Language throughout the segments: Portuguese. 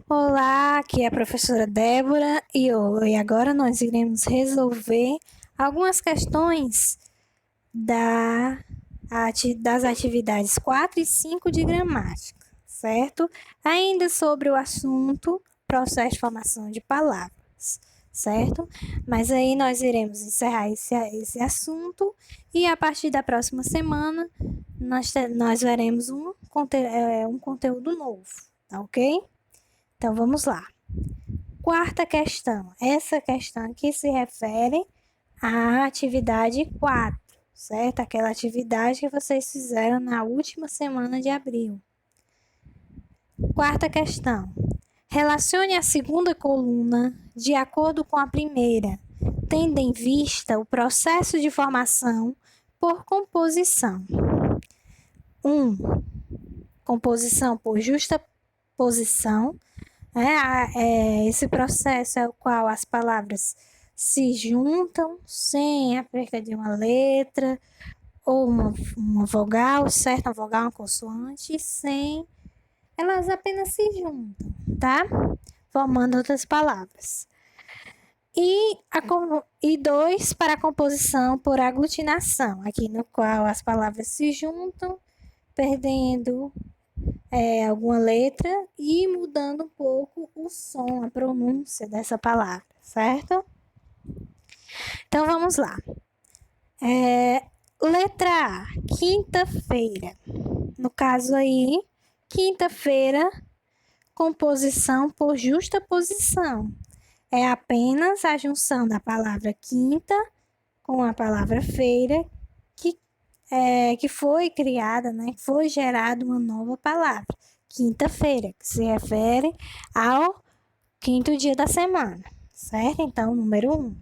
Olá, aqui é a professora Débora e agora nós iremos resolver algumas questões das atividades 4 e 5 de gramática, certo? Ainda sobre o assunto processo de formação de palavras, certo? Mas aí nós iremos encerrar esse assunto e a partir da próxima semana nós veremos um conteúdo novo, tá ok? Então vamos lá. Quarta questão. Essa questão aqui se refere à atividade 4, certo? Aquela atividade que vocês fizeram na última semana de abril. Quarta questão. Relacione a segunda coluna de acordo com a primeira, tendo em vista o processo de formação por composição. 1. Composição por justaposição. Esse processo é o qual as palavras se juntam sem a perda de uma letra ou uma vogal, certo? Uma vogal, uma consoante, sem elas apenas se juntam, tá? Formando outras palavras. E 2, para a composição por aglutinação, aqui no qual as palavras se juntam, perdendo alguma letra e mudando um pouco o som, a pronúncia dessa palavra, certo? Então vamos lá. Letra A, quinta-feira. No caso aí, quinta-feira, composição por justaposição. É apenas a junção da palavra quinta com a palavra feira que foi criada, né? Que foi gerada uma nova palavra, quinta-feira, que se refere ao quinto dia da semana, certo? Então, número 1.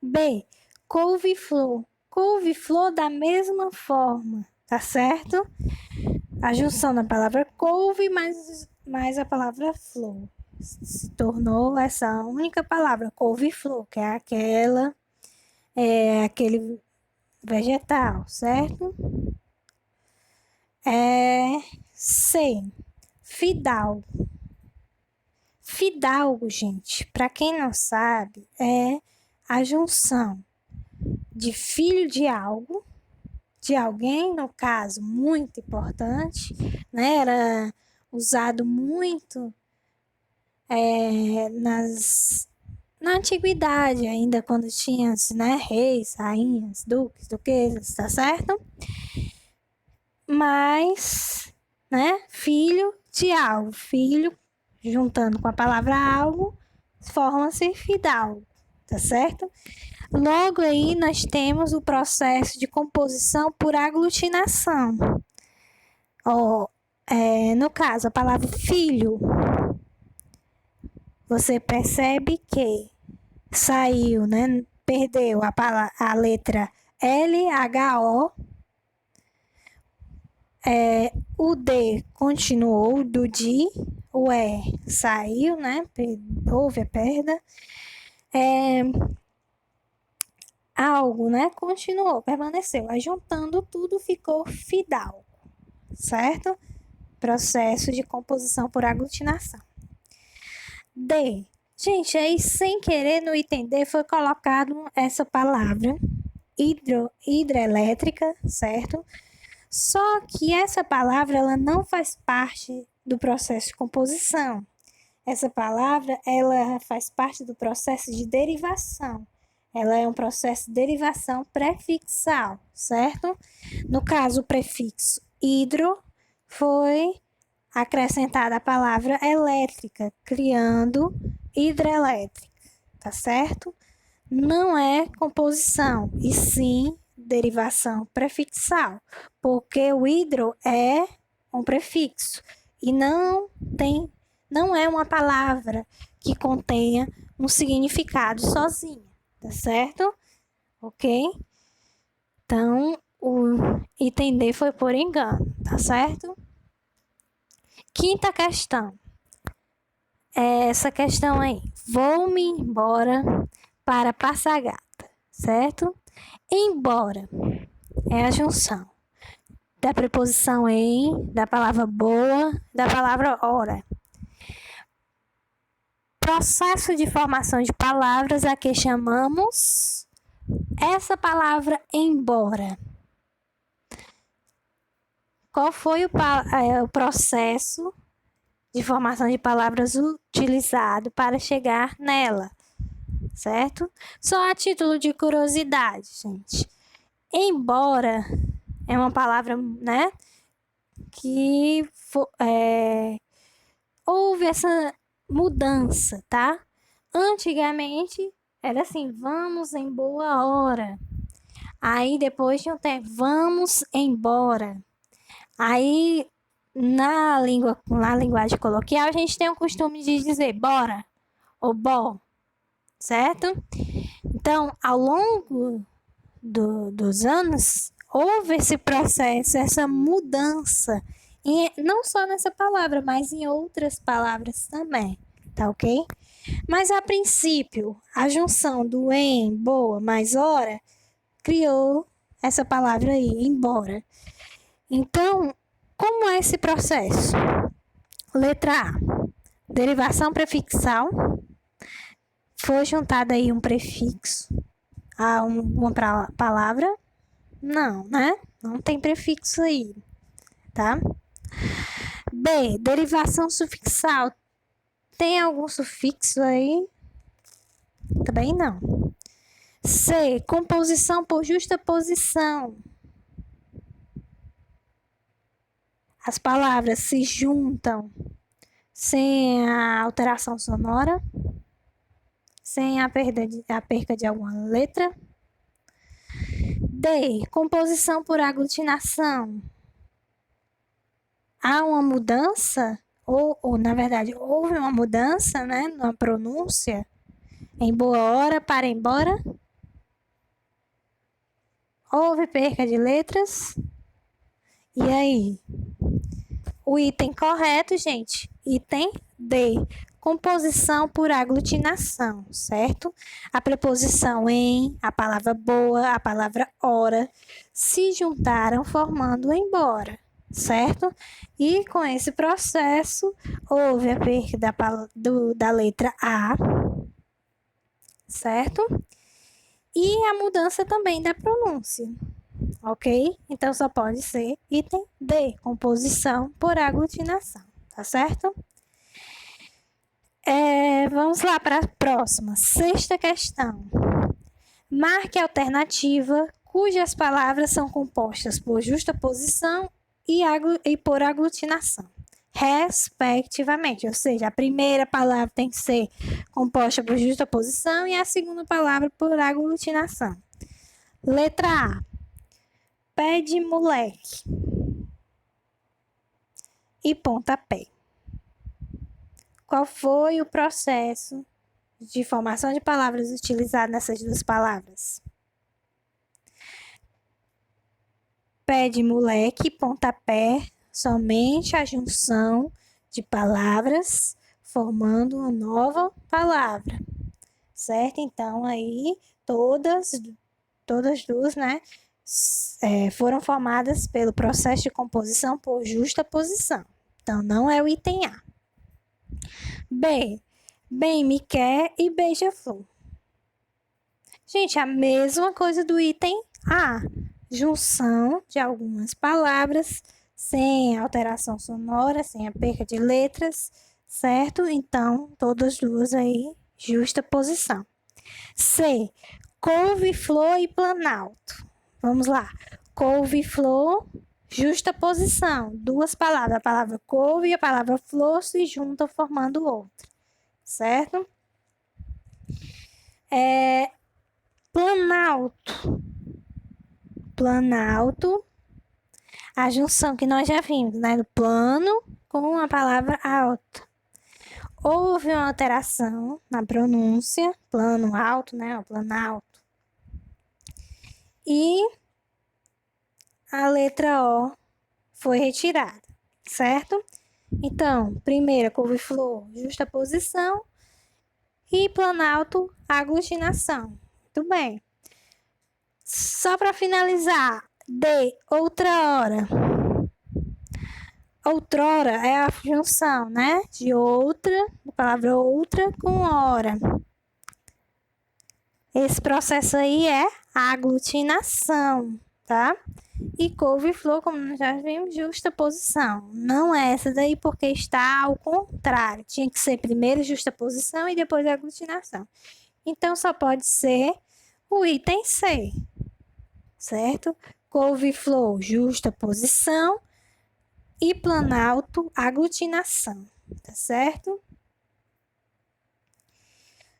B, couve-flor. Couve-flor da mesma forma, tá certo? A junção da palavra couve mais a palavra flor se tornou essa única palavra, couve-flor, que é aquele vegetal, certo? C, fidalgo. Fidalgo, gente, para quem não sabe, é a junção de filho de algo, de alguém, no caso, muito importante, né? Era usado muito na antiguidade, ainda quando tinha, né, reis, rainhas, duques, duquesas, tá certo? Mas, né, filho de algo, filho, juntando com a palavra algo, forma-se fidalgo, tá certo? Logo aí nós temos o processo de composição por aglutinação. No caso, a palavra filho, você percebe que saiu, né? Perdeu a letra LHO. O D continuou do DI, o E saiu, né? Houve a perda. Algo, né? Continuou, permaneceu. Aí juntando tudo ficou fidalgo, certo? Processo de composição por aglutinação. D. Gente, aí sem querer no item D foi colocado essa palavra hidrelétrica, certo? Só que essa palavra ela não faz parte do processo de composição. Essa palavra ela faz parte do processo de derivação. Ela é um processo de derivação prefixal, certo? No caso, o prefixo hidro foi acrescentada a palavra elétrica, criando hidrelétrica, tá certo? Não é composição, e sim derivação prefixal, porque o hidro é um prefixo e não é uma palavra que contenha um significado sozinha, tá certo? Ok? Então, o item D foi por engano, tá certo? Quinta questão. Essa questão aí. Vou-me embora para Passagata, certo? Embora é a junção da preposição em, da palavra boa, da palavra hora. processo de formação de palavras a que chamamos essa palavra embora. Qual foi o processo de formação de palavras utilizado para chegar nela, certo? Só a título de curiosidade, gente. Embora é uma palavra, né, que houve essa mudança, tá? Antigamente era assim, vamos em boa hora. Aí depois de um tempo, vamos embora. Aí na linguagem coloquial a gente tem o costume de dizer bora ou bom, certo? Então, ao longo dos anos, houve esse processo, essa mudança, não só nessa palavra, mas em outras palavras também, tá ok? Mas a princípio, a junção do em, boa, mais hora, criou essa palavra aí, embora. Então, como é esse processo? Letra A, derivação prefixal. Foi juntado aí um prefixo a uma palavra? Não, né? Não tem prefixo aí, tá? B, derivação sufixal. Tem algum sufixo aí? Também não. C, composição por justaposição. As palavras se juntam sem a alteração sonora, sem a perca de alguma letra. D, composição por aglutinação. Há uma mudança, ou na verdade, houve uma mudança, né, na pronúncia, em boa hora para embora. Houve perca de letras. E aí? O item correto, gente, item D, composição por aglutinação, certo? A preposição em, a palavra boa, a palavra hora se juntaram formando embora, certo? E com esse processo houve a perca da letra A, certo? E a mudança também da pronúncia. Ok? Então, só pode ser item D, composição por aglutinação, tá certo? Vamos lá para a próxima, sexta questão. Marque a alternativa cujas palavras são compostas por justaposição e por aglutinação, respectivamente. Ou seja, a primeira palavra tem que ser composta por justaposição e a segunda palavra por aglutinação. Letra A, pé de moleque e pontapé. Qual foi o processo de formação de palavras utilizado nessas duas palavras? Pé de moleque e pontapé, somente a junção de palavras formando uma nova palavra, certo? Então, aí, todas duas, né, foram formadas pelo processo de composição por justaposição. Então, não é o item A. B, bem me quer e beija-flor. Gente, a mesma coisa do item A. Junção de algumas palavras sem alteração sonora, sem a perca de letras, certo? Então, todas duas aí, justaposição. C, couve-flor e planalto. Vamos lá. Couve-flor, justaposição. Duas palavras. A palavra couve e a palavra flor se juntam formando outra. Certo? Planalto. Planalto. A junção que nós já vimos, né? Do plano com a palavra alto. Houve uma alteração na pronúncia. Plano alto, né? O planalto. E a letra O foi retirada, certo? Então, primeira, couve-flor, justaposição e planalto, aglutinação. Muito bem. Só para finalizar, D, outra hora. Outrora é a junção, né? De outra, palavra outra com hora. Esse processo aí é a aglutinação, tá? E couve-flor, como nós já vimos, justaposição. Não é essa daí porque está ao contrário. Tinha que ser primeiro justaposição e depois aglutinação. Então, só pode ser o item C, certo? Couve-flor, justaposição e planalto, aglutinação, tá certo?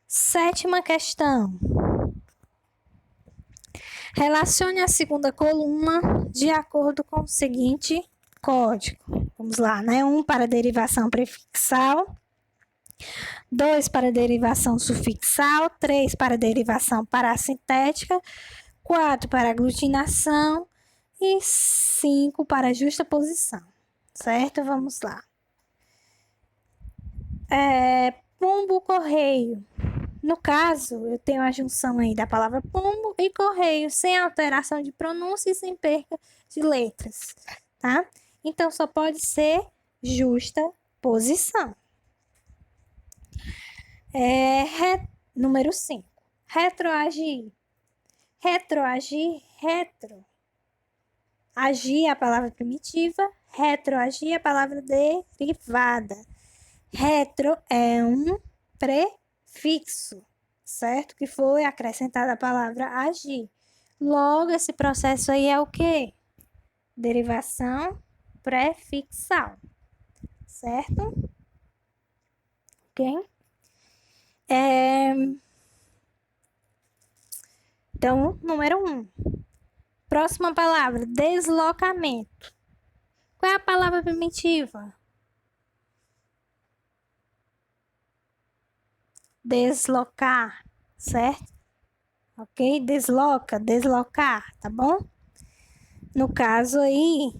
7ª questão. Relacione a segunda coluna de acordo com o seguinte código. Vamos lá, né? 1 para derivação prefixal, 2 para derivação sufixal, 3 para derivação parassintética, 4 para aglutinação e 5 para justaposição, certo? Vamos lá. Pombo, correio. No caso, eu tenho a junção aí da palavra pombo e correio, sem alteração de pronúncia e sem perca de letras, tá? Então, só pode ser justa posição. Número 5. Retroagir. Retroagir, retro. Agir é a palavra primitiva, retroagir é a palavra derivada. Retro é um prefixo, certo? Que foi acrescentada a palavra agir. Logo, esse processo aí é o quê? Derivação prefixal, certo? Ok? Então, número 1. Próxima palavra, deslocamento. Qual é a palavra primitiva? Deslocar, certo? Ok? Desloca, deslocar, tá bom? No caso aí,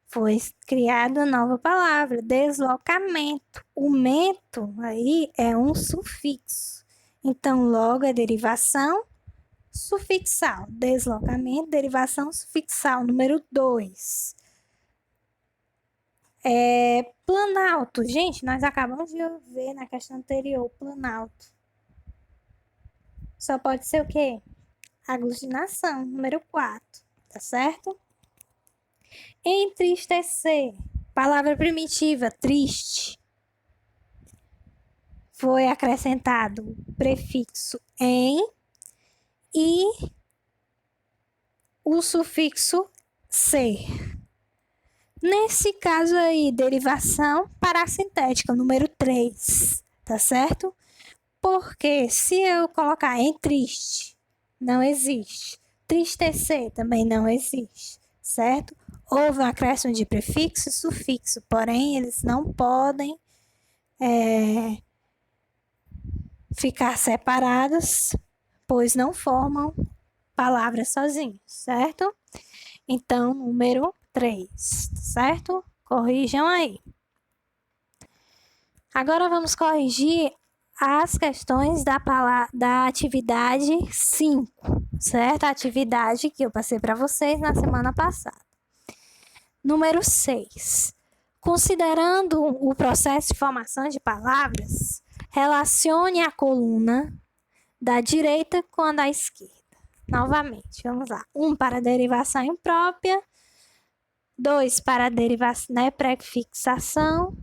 foi criada nova palavra, deslocamento. O mento aí é um sufixo. Então, logo é derivação sufixal. Deslocamento, derivação sufixal. Número 2. Planalto. Gente, nós acabamos de ver na questão anterior, planalto. Só pode ser o quê? Aglutinação. Número 4. Tá certo? Entristecer. Palavra primitiva, triste. Foi acrescentado o prefixo em e o sufixo ser. Nesse caso aí, derivação parassintética, número 3, tá certo? Porque se eu colocar em triste, não existe. Tristecer também não existe, certo? Houve um acréscimo de prefixo e sufixo, porém eles não podem ficar separados, pois não formam palavras sozinhos, certo? Então, número 3, certo? Corrijam aí. Agora vamos corrigir as questões da atividade 5, certo? A atividade que eu passei para vocês na semana passada. Número 6. Considerando o processo de formação de palavras, relacione a coluna da direita com a da esquerda. Novamente, vamos lá. 1 para derivação imprópria, 2 para derivação, prefixação,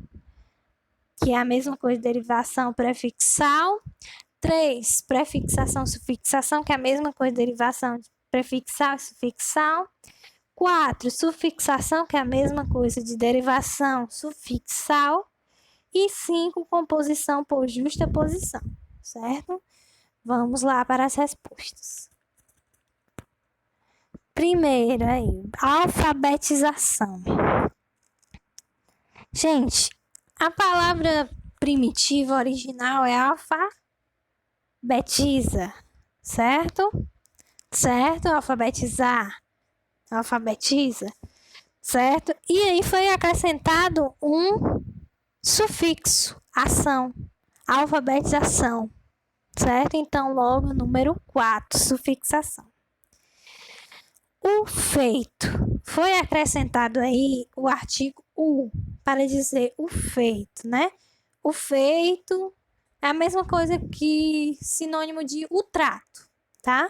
que é a mesma coisa de derivação prefixal. 3, prefixação, sufixação, que é a mesma coisa de derivação de prefixal e sufixal. 4, sufixação, que é a mesma coisa de derivação sufixal. E 5, composição por justaposição, certo? Vamos lá para as respostas. Primeiro aí, alfabetização. Gente, a palavra primitiva original é alfabetiza, certo? Certo? Alfabetizar. Alfabetiza, certo? E aí foi acrescentado um sufixo, ação, alfabetização, certo? Então, logo, número 4, sufixação. O feito. Foi acrescentado aí o artigo U para dizer o feito, né? O feito é a mesma coisa que sinônimo de o trato, tá?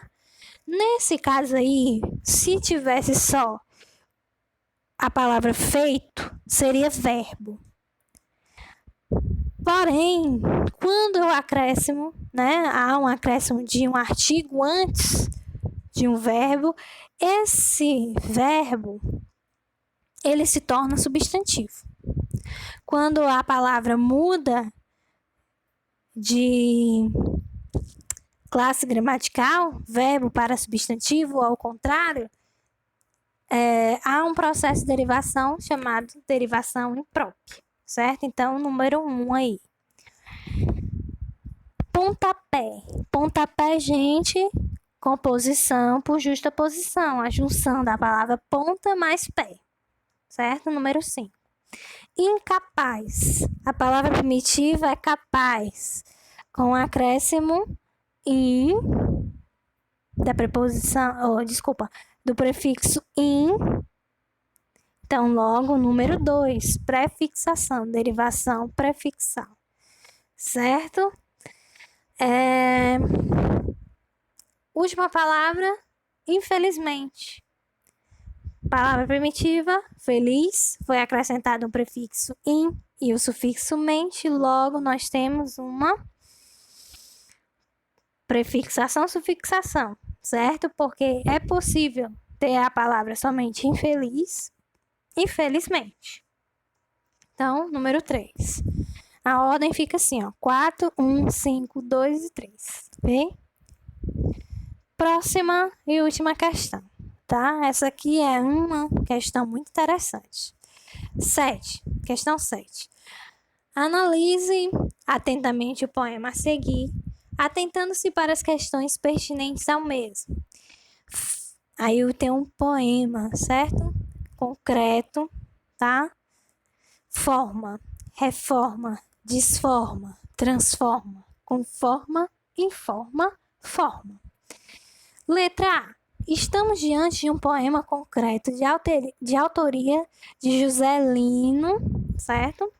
Nesse caso aí, se tivesse só a palavra feito, seria verbo. Porém, quando o acréscimo, né, há um acréscimo de um artigo antes de um verbo, esse verbo ele se torna substantivo. Quando a palavra muda de classe gramatical, verbo para substantivo, ou ao contrário, há um processo de derivação chamado derivação imprópria, certo? Então, número 1 aí. Pontapé. Pontapé, gente, composição por justa posição, a junção da palavra ponta mais pé, certo? Número 5. Incapaz. A palavra primitiva é capaz, com acréscimo in da preposição, do prefixo in. Então, logo, número 2, prefixação, derivação prefixal, certo? Última palavra, infelizmente. Palavra primitiva, feliz, foi acrescentado um prefixo in e o sufixo mente, logo nós temos uma prefixação, sufixação, certo? Porque é possível ter a palavra somente infeliz, infelizmente. Então, número 3. A ordem fica assim, ó, 4, 1, 5, 2 e 3, ok? Próxima e última questão, tá? Essa aqui é uma questão muito interessante. 7, questão 7. Analise atentamente o poema a seguir, atentando-se para as questões pertinentes ao mesmo. Aí eu tenho um poema, certo? Concreto, tá? Forma, reforma, desforma, transforma, conforma, informa, forma. Letra A. Estamos diante de um poema concreto de autoria de José Lino, certo?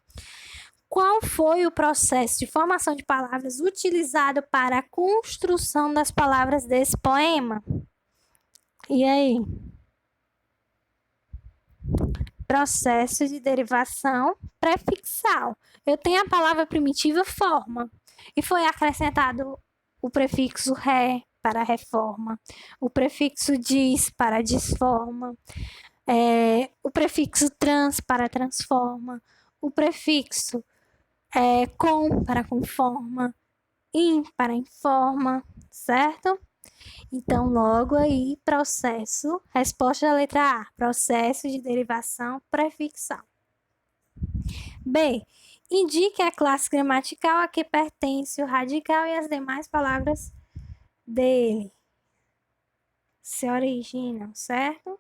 Qual foi o processo de formação de palavras utilizado para a construção das palavras desse poema? E aí? Processo de derivação prefixal. Eu tenho a palavra primitiva forma e foi acrescentado o prefixo ré para reforma, o prefixo dis para disforma, o prefixo trans para transforma, o prefixo com para conforma, in para informa, certo? Então, logo aí, processo, resposta da letra A, processo de derivação prefixal. B, indique a classe gramatical a que pertence o radical e as demais palavras dele se originam, certo?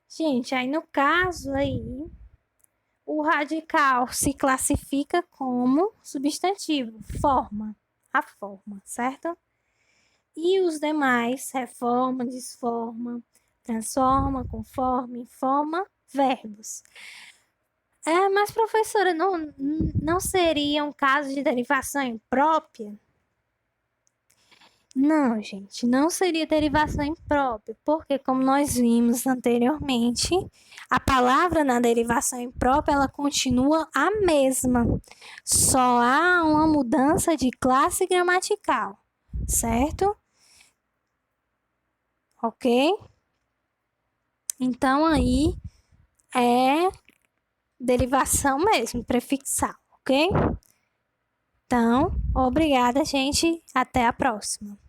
Gente, aí no caso aí, o radical se classifica como substantivo, forma, a forma, certo? E os demais, reforma, desforma, transforma, conforma, informa, verbos. Mas professora, não seria um caso de derivação imprópria? Não, gente, não seria derivação imprópria, porque como nós vimos anteriormente, a palavra na derivação imprópria, ela continua a mesma. Só há uma mudança de classe gramatical, certo? Ok? Então, aí é derivação mesmo, prefixal, ok? Então, obrigada, gente. Até a próxima.